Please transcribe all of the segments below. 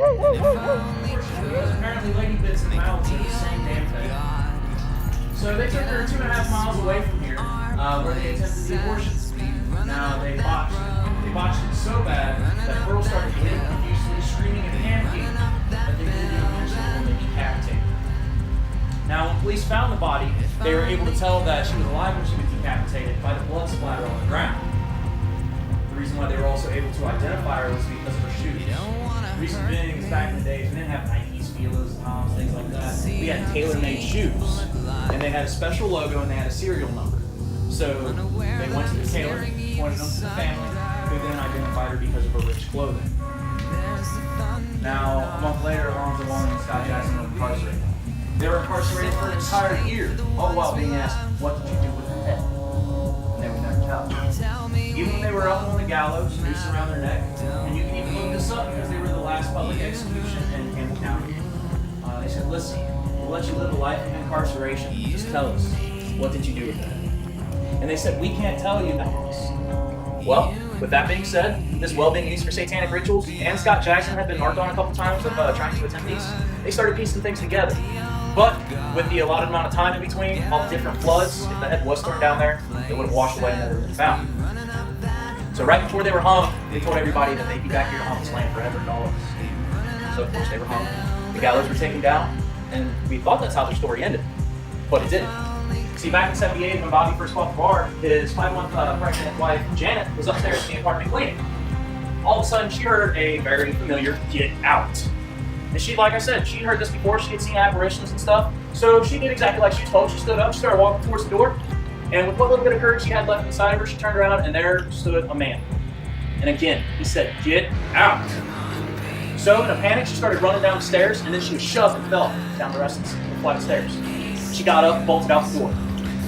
Because apparently Lady Bits and Mouth did the same damn thing. So they took her 2.5 miles away from here, where they attempted the abortion. Now they botched it. They botched it so bad that Pearl started bleeding profusely, screaming and panicking that they didn't even mention when they decapitated her. Now when police found the body, they were able to tell that she was alive when she was decapitated by the blood splatter on the ground. The reason why they were also able to identify her was because of her shoes. The reason being is back in the day, we didn't have Nikes, Filas, Toms, things like that. We had tailor-made shoes, and they had a special logo and they had a serial number. So they went to the tailor, pointed them to the family, who then identified her because of her rich clothing. Now, a month later, Alonzo Wong and Scott Jackson were incarcerated. They were incarcerated for an entire year, all the while being asked, "What did you do with her head?" And they would never tell. Even when they were up on the gallows, noose around their neck, and you can even look this up because they were the last public execution in Campbell County. They said, "Listen, we'll let you live a life of incarceration. Just tell us, what did you do with it?" And they said, "We can't tell you that." Well, with that being said, this well being used for satanic rituals, and Scott Jackson had been marked on a couple times of trying to attempt these, they started piecing things together. But with the allotted amount of time in between, all the different floods, if the head was thrown down there, it would have washed away and never been found. So right before they were hung, they told everybody that they'd be back here to haunt this land forever and always. So of course they were hung. The gallows were taken down, and we thought that's how their story ended. But it didn't. See, back in '78, when Bobby first bought the bar, his 5-month pregnant wife, Janet, was upstairs in the apartment cleaning. All of a sudden, she heard a very familiar "get out." And she, like I said, she'd heard this before. She had seen apparitions and stuff. So she did exactly like she was told. She stood up, she started walking towards the door. And with what little bit of courage she had left inside of her, she turned around and there stood a man. And again, he said, "Get out." So in a panic, she started running down the stairs, and then she was shoved and fell down the rest of the flight of stairs. She got up, bolted out the door.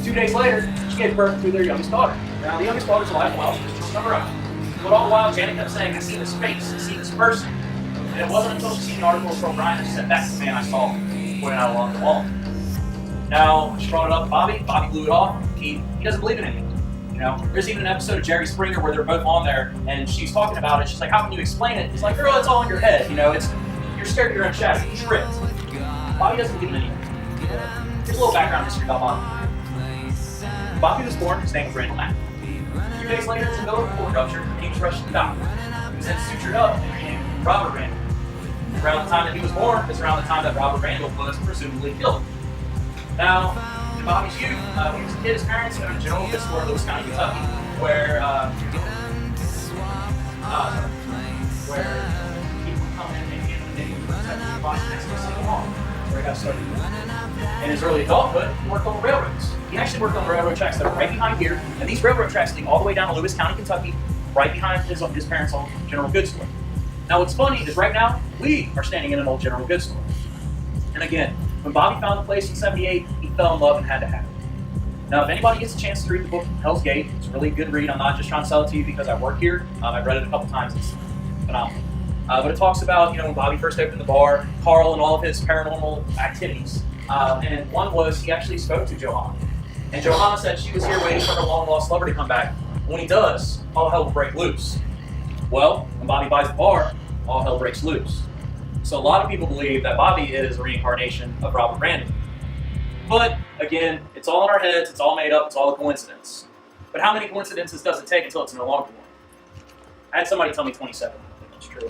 2 days later, she gave birth to their youngest daughter. Now, the youngest daughter's alive, well, she's on her own. But all the while, Janet kept saying, "I see this face, I see this person." And it wasn't until she seen an article from O'Brien that she said, "That's the man I saw," pointing out along the wall. Now, when she brought it up to Bobby blew it off. He doesn't believe in anything. You know, there's even an episode of Jerry Springer where they're both on there, and she's talking about it. She's like, "How can you explain it?" He's like, "Girl, it's all in your head. You know, you're scared of your own shadow. You're tripped." Bobby doesn't believe in anything. Here's a little background history about Bobby. Bobby was born, his name was Randall Mack. A few days later, in the middle of a court rupture, he was rushed to the doctor. He was then sutured up and renamed Robert Randall. Around the time that he was born is around the time that Robert Randall was presumably killed. Now, in Bobby's youth, when he was a kid, his parents owned a general goods store in Lewis County, Kentucky, where people would come in and give him a name and buy next to a single home, where he got started. In his early adulthood, he worked on the railroads. He actually worked on the railroad tracks that are right behind here, and these railroad tracks lead all the way down to Lewis County, Kentucky, right behind his parents' own general goods store. Now what's funny is right now, we are standing in an old general goods store. And again, when Bobby found the place in '78, he fell in love and had to have it. Now if anybody gets a chance to read the book Hell's Gate, it's a really good read. I'm not just trying to sell it to you because I work here. I've read it a couple times, it's phenomenal. But it talks about, when Bobby first opened the bar, Carl and all of his paranormal activities. And one was he actually spoke to Johanna. And Johanna said she was here waiting for her long-lost lover to come back. When he does, all hell will break loose. Well, when Bobby buys the bar, all hell breaks loose. So a lot of people believe that Bobby is a reincarnation of Robert Randall. But again, it's all in our heads, it's all made up, it's all a coincidence. But how many coincidences does it take until it's no longer one? I had somebody tell me 27. I think that's true.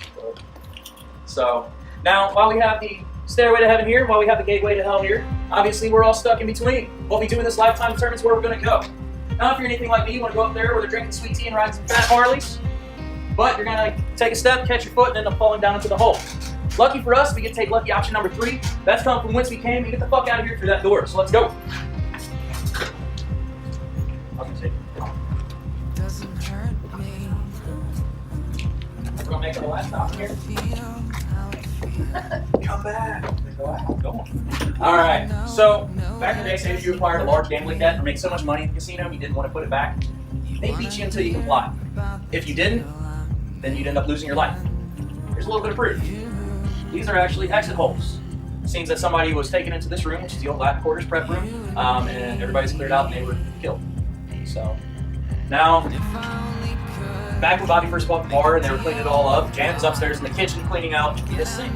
So now, while we have the stairway to heaven here, while we have the gateway to hell here, obviously we're all stuck in between. What we do in this lifetime determines where we're going to go. Now, if you're anything like me, you want to go up there where they're drinking sweet tea and riding some fat Harleys, but you're going to take a step, catch your foot, and end up falling down into the hole. Lucky for us, we get to take lucky option number 3. That's coming from whence we came. You get the fuck out of here through that door. So let's go. I'll just take it. We're going to make it the last stop here. Come back. All right. So back in the day, say if you acquired a large gambling debt or made so much money in the casino you didn't want to put it back, they beat you until you comply. If you didn't, then you'd end up losing your life. Here's a little bit of proof. These are actually exit holes. It seems that somebody was taken into this room, which is the old Latin quarters prep room, and everybody's cleared out and they were killed. So now, back when Bobby first bought the bar and they were cleaning it all up, Jan's upstairs in the kitchen cleaning out this sink.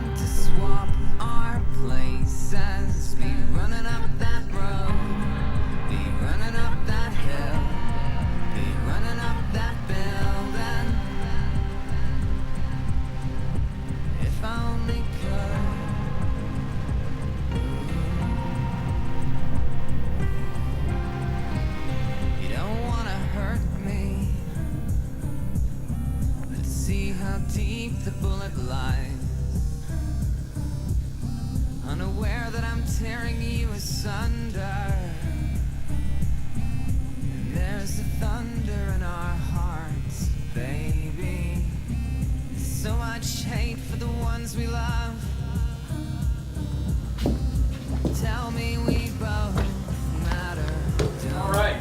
Deep the bullet lies, unaware that I'm tearing you asunder. And there's the thunder in our hearts, baby. So much hate for the ones we love. Tell me we both matter. All right,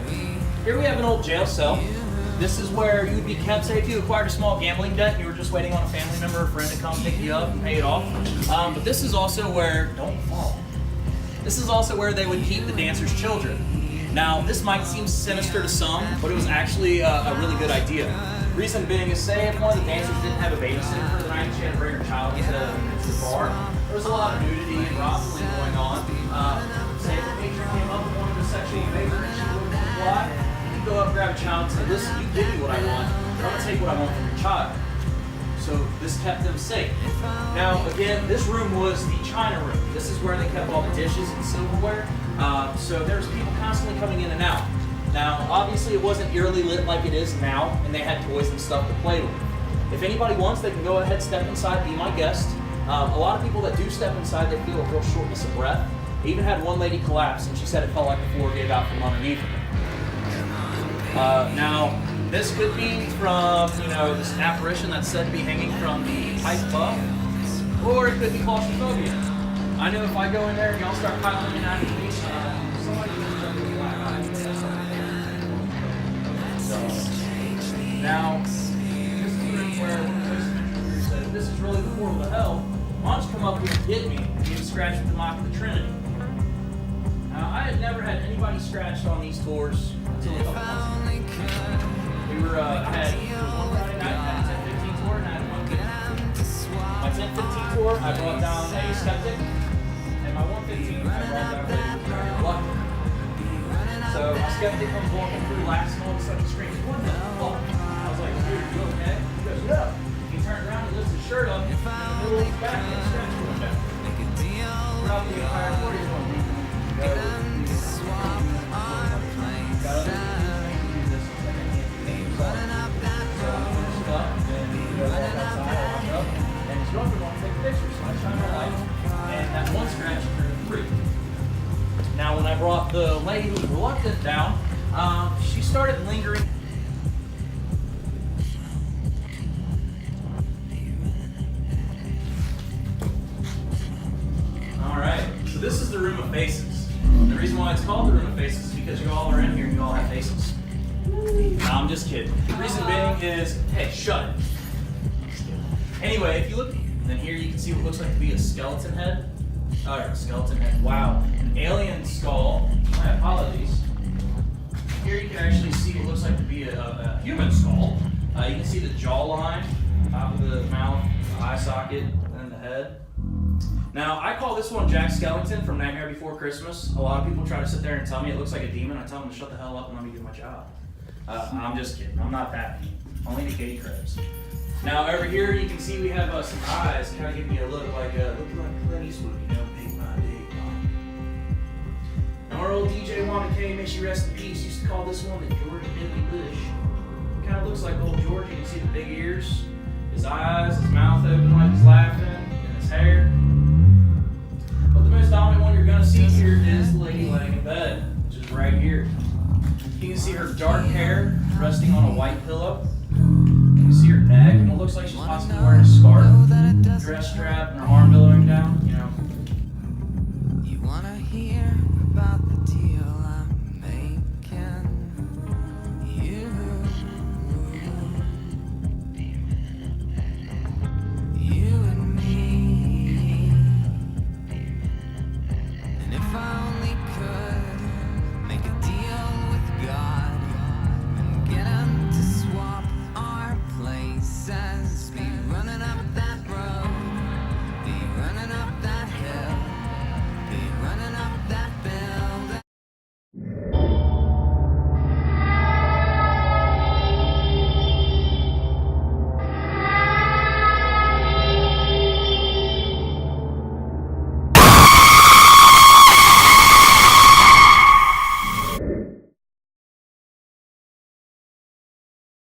here we have an old jail cell. This is where you would be kept, say if you acquired a small gambling debt and you were just waiting on a family member or friend to come pick you up and pay it off. But this is also where, don't fall. This is also where they would keep the dancers' children. Now, this might seem sinister to some, but it was actually a really good idea. Reason being is, say if one of the dancers didn't have a babysitter for the night, she had to bring her child into the bar. There was a lot of nudity and rostling going on. Say if the patron came up and wanted to sexually invade her and she wouldn't comply, go up, grab a child, and say, listen, you give me what I want, I'm going to take what I want from your child. So this kept them safe. Now, again, this room was the China room. This is where they kept all the dishes and silverware. So there's people constantly coming in and out. Now, obviously, it wasn't eerily lit like it is now, and they had toys and stuff to play with. If anybody wants, they can go ahead, step inside, be my guest. A lot of people that do step inside, they feel a real shortness of breath. I even had one lady collapse, and she said it felt like the floor gave out from underneath her. Now, this could be from, this apparition that's said to be hanging from the pipe above, or it could be claustrophobia. I know if I go in there and y'all start piling in after me, somebody's going to start with a black eye. So, now, this is where one said, this is really the portal to hell. Why don't you come up here and get me and get scratched with the mark of the Trinity? Now, I had never had anybody scratched on these tours until a couple months ago. There was one Friday night, I had a 10-15 tour, and I had one 15 tour. My 10-15 tour, I brought down a skeptic, and my 115, I brought down a reluctant. So my skeptic comes walking through, laughs, and all of a sudden screams, what the fuck? I was like, dude, you okay? He goes, no. He turned around and lifts his shirt up, and in the middle of his back, and scratched him back. Throughout the entire tour, he's going, Now, when I brought the lady who was reluctant down, she started lingering. All right, so this is the Room of Faces. The reason why it's called the Room of Faces is because you all are in here and you all have faces. No, I'm just kidding. The reason being is, hey, shut it. Anyway, if you look, then here you can see what looks like to be a skeleton head. Alright, skeleton head. Wow. An alien skull. My apologies. Here you can actually see what looks like to be a human skull. You can see the jawline, top of the mouth, the eye socket, and the head. Now, I call this one Jack Skellington from Nightmare Before Christmas. A lot of people try to sit there and tell me it looks like a demon. I tell them to shut the hell up and let me do my job. I'm just kidding. I'm not that mean. Only to Katie Krebs. Now, over here you can see we have some eyes, kind of giving you a look like Clint Eastwood, Big My Big Mom. Now, our old DJ Wanda K, may she rest in peace, used to call this one the George W. Bush. Kind of looks like old George. You can see the big ears, his eyes, his mouth open like he's laughing, and his hair. But the most dominant one you're going to see here is the lady laying in bed, which is right here. You can see her dark hair resting on a white pillow. You can see her neck, and it looks like she's possibly wearing a scarf, dress strap, and her arm billowing down.